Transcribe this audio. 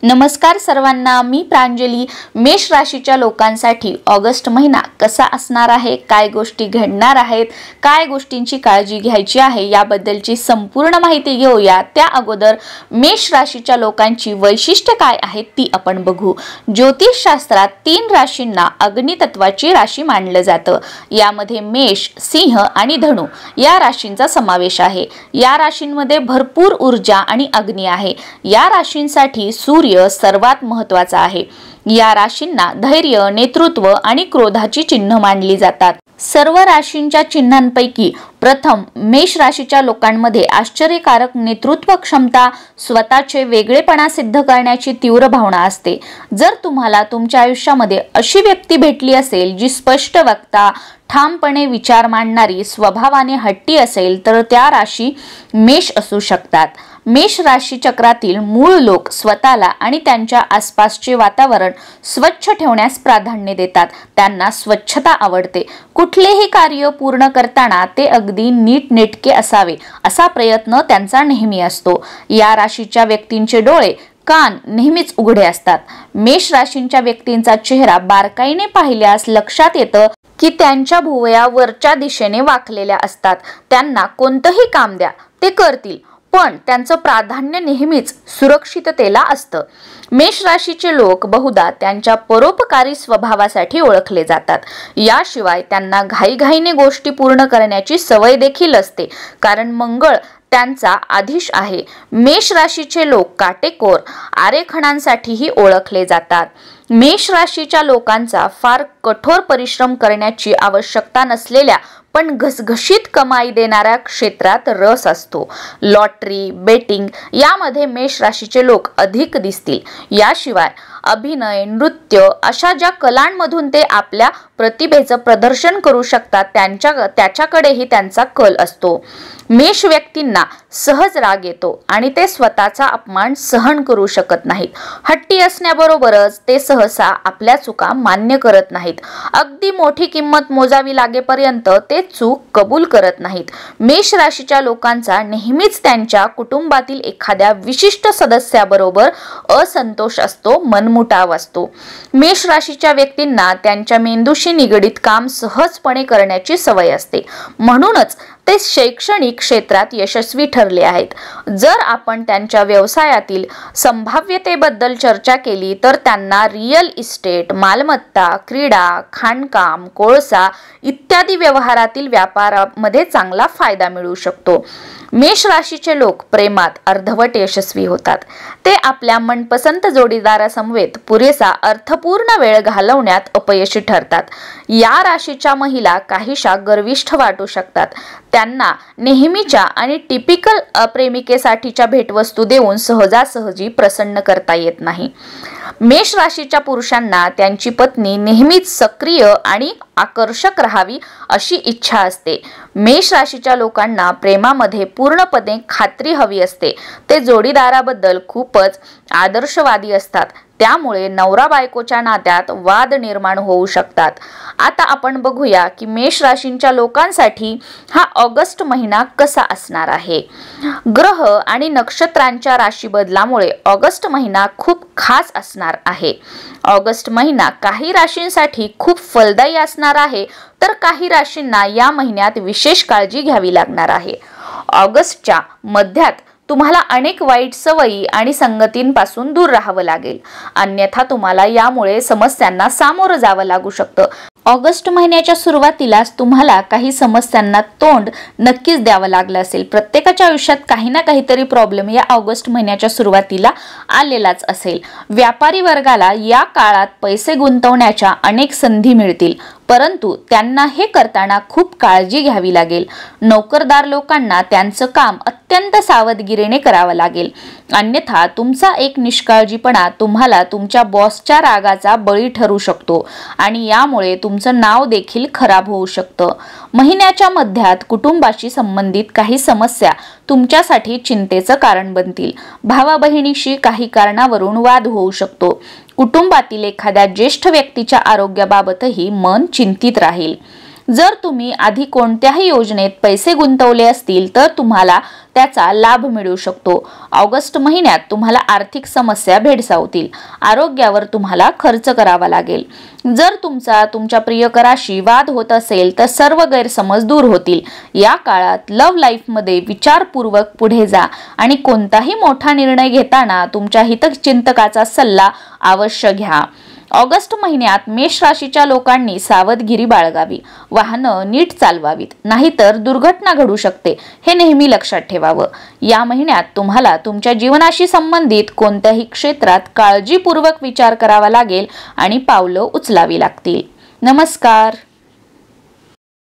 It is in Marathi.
नमस्कार सर्वांना, मी प्रांजली। मेष राशीच्या लोकांसाठी ऑगस्ट महिना कसा असणार आहे, काय गोष्टी घडणार आहेत, काय गोष्टींची काळजी घ्यायची आहे याबद्दलची संपूर्ण माहिती घेऊया। त्या अगोदर मेष राशीच्या लोकांची वैशिष्ट्ये काय आहेत ती आपण बघू। ज्योतिष शास्त्रात 3 राशींना अग्नी तत्वाची राशी मानलं जातं। यामध्ये मेष, सिंह आणि धनु या राशींचा समावेश आहे। या राशींमध्ये भरपूर ऊर्जा आणि अग्नी आहे। या राशींसाठी सूर्य सर्वात महत्त्वाचा आहे। या राशींना धैर्य, नेतृत्व आणि क्रोधाची चिन्ह मानली जातात। सर्व राशींच्या चिन्हांपैकी प्रथम मेष राशीच्या लोकांमध्ये आश्चर्यकारक नेतृत्व क्षमता, स्वतःचे वेगळेपणा सिद्ध करण्याची तीव्र भावना असते। जर तुम्हाला तुमच्या आयुष्यामध्ये अशी व्यक्ती भेटली असेल जी स्पष्ट वक्ता, ठामपणे विचार मांडणारी, स्वभावाने हट्टी असेल तर त्या राशी मेष असू शकतात। मेष राशी चक्रातील मूळ लोक स्वतःला आणि त्यांच्या आसपासचे वातावरण स्वच्छ ठेवण्यास प्राधान्य देतात। त्यांना स्वच्छता आवडते। कुठलेही कार्य पूर्ण करताना ते अगदी नीटनेटके असावे असा प्रयत्न त्यांचा नेहमी असतो। या राशीच्या व्यक्तींचे डोळे, कान नेहमीच उघडे असतात। मेष राशींच्या व्यक्तींचा चेहरा बारकाईने पाहिल्यास लक्षात येतं की त्यांच्या भुवया वरच्या दिशेने वाकलेल्या असतात। त्यांना कोणतंही काम द्या ते करतील, पण त्यांचं प्राधान्य नेहमीच सुरक्षिततेला असतं। मेष राशीचे लोक बहुधा त्यांच्या परोपकारी स्वभावासाठी ओळखले जातात। याशिवाय त्यांना घाईघाईने गोष्टी पूर्ण करण्याची सवय देखील असते, कारण मंगळ त्यांचा आधीश आहे। मेष राशीचे लोक काटेकोर, आरेखनांसाठीही ओळखले जातात। मेष राशीच्या लोकांचा फार कठोर परिश्रम करण्याची आवश्यकता नसलेल्या पण घसघशीत कमाई देणाऱ्या क्षेत्रात रस असतो। लॉटरी, बेटिंग यामध्ये मेष राशीचे लोक अधिक दिसतील। याशिवाय अभिनय, नृत्य अशा ज्या कलांमधून ते आपल्या प्रतिभेचं प्रदर्शन करू शकतात त्याच्याकडेही त्यांचा कल असतो। मेष व्यक्तींना सहज राग येतो आणि ते स्वतःचा अपमान सहन करू शकत नाहीत। हट्टी असण्याबरोबरच ते सहसा आपल्या चुका मान्य करत नाहीत। अगदी मोठी किंमत मोजावी लागेपर्यंत ते चूक कबूल करत नाहीत। मेष राशीच्या लोकांचा नेहमीच त्यांच्या कुटुंबातील एखाद्या विशिष्ट सदस्याबरोबर असंतोष असतो, मनमुटाव असतो। मेष राशीच्या व्यक्तींना त्यांच्या मेंदूशी निगडित काम सहजपणे करण्याची सवय असते, म्हणूनच ते शैक्षणिक क्षेत्रात यशस्वी ठरले आहेत। जर आपण त्यांच्या व्यवसायातील संभाव्यतेबद्दल चर्चा केली तर त्यांना रिअल इस्टेट, मालमत्ता, क्रीडा, खाणकाम, कोळसा इत्यादी व्यवहारातील व्यापारामध्ये चांगला फायदा मिळू शकतो। मेष राशीचे लोक प्रेमात अर्धवट यशस्वी होतात। ते आपल्या मनपसंत जोडीदारासमवेत पुरेसा अर्थपूर्ण वेळ घालवण्यात अपयशी ठरतात। या राशीच्या महिला काहीशा गर्विष्ठ वाटू शकतात। त्यांना नेहमीच्या आणि टिपिकल प्रेमिकेसाठीच्या भेटवस्तू देऊन सहजासहजी प्रसन्न करता येत नाही। मेष राशीच्या पुरुषांना त्यांची पत्नी नेहमीच सक्रिय आणि आकर्षक राहावी अशी इच्छा असते। मेष राशीच्या लोकांना प्रेमामध्ये पूर्णपणे खात्री हवी असते। ते जोडीदाराबद्दल खूपच आदर्शवादी असतात, त्यामुळे नवरा बायकोच्या नात्यात वाद निर्माण होऊ शकतात। आता आपण बघूया की मेष राशींच्या लोकांसाठी हा ऑगस्ट महिना कसा असणार आहे। ग्रह आणि नक्षत्रांच्या राशी बदलामुळे ऑगस्ट महिना खूप खास असणार आहे। ऑगस्ट महिना काही राशींसाठी खूप फलदायी असणार आहे, तर काही राशींना या महिन्यात विशेष काळजी घ्यावी लागणार आहे। ऑगस्टच्या मध्यात तुम्हाला अनेक वाईट सवयी आणि संगतींपासून दूर राहावं लागेल, अन्यथा तुम्हाला यामुळे समस्यांना सामोरं जावं लागू शकतं। ऑगस्ट महिन्याच्या सुरुवातीलाच तुम्हाला काही समस्यांना तोंड नक्कीच द्यावं लागलं असेल। प्रत्येकाच्या आयुष्यात काही ना काहीतरी प्रॉब्लेम या ऑगस्ट महिन्याच्या सुरुवातीला आलेलाच असेल। व्यापारी वर्गाला या काळात पैसे गुंतवण्याच्या अनेक संधी मिळतील, परंतु त्यांना हे करताना खूप काळजी घ्यावी लागेल। नोकरदार लोकांना त्यांचं काम अत्यंत सावधगिरीने करावं लागेल, अन्यथा तुमचा एक निष्काळजीपणा तुम्हाला तुमच्या बॉसच्या रागाचा बळी ठरू शकतो आणि यामुळे तुमचं नाव देखील खराब होऊ शकतं। महिन्याच्या मध्यात कुटुंबाशी संबंधित काही समस्या तुमच्यासाठी चिंतेचं कारण बनतील। भावा बहिणीशी काही कारणावरून वाद होऊ शकतो। कुटुंबातील एखाद्या ज्येष्ठ व्यक्तीच्या आरोग्याबाबतही मन चिंतित राहील। जर तुम्ही आधी कोणत्याही योजनेत पैसे गुंतवले असतील तर तुम्हाला त्याचा लाभ मिळू शकतो। ऑगस्ट महिन्यात तुम्हाला आर्थिक समस्या भेडसावतील। आरोग्यावर तुम्हाला खर्च करावा लागेल। जर तुमच्या प्रियकराशी वाद होत असेल तर सर्व गैरसमज दूर होतील। या काळात लव्ह लाईफमध्ये विचारपूर्वक पुढे जा आणि कोणताही मोठा निर्णय घेताना तुमच्या हितचिंतकाचा सल्ला अवश्य घ्या। ऑगस्ट महिन्यात मेष राशीच्या लोकांनी सावधगिरी बाळगावी, वाहनं नीट चालवावीत, नाहीतर दुर्घटना घडू शकते, हे नेहमी लक्षात ठेवावं। या महिन्यात तुम्हाला तुमच्या जीवनाशी संबंधित कोणत्याही क्षेत्रात काळजीपूर्वक विचार करावा लागेल आणि पावलं उचलावी लागतील। नमस्कार।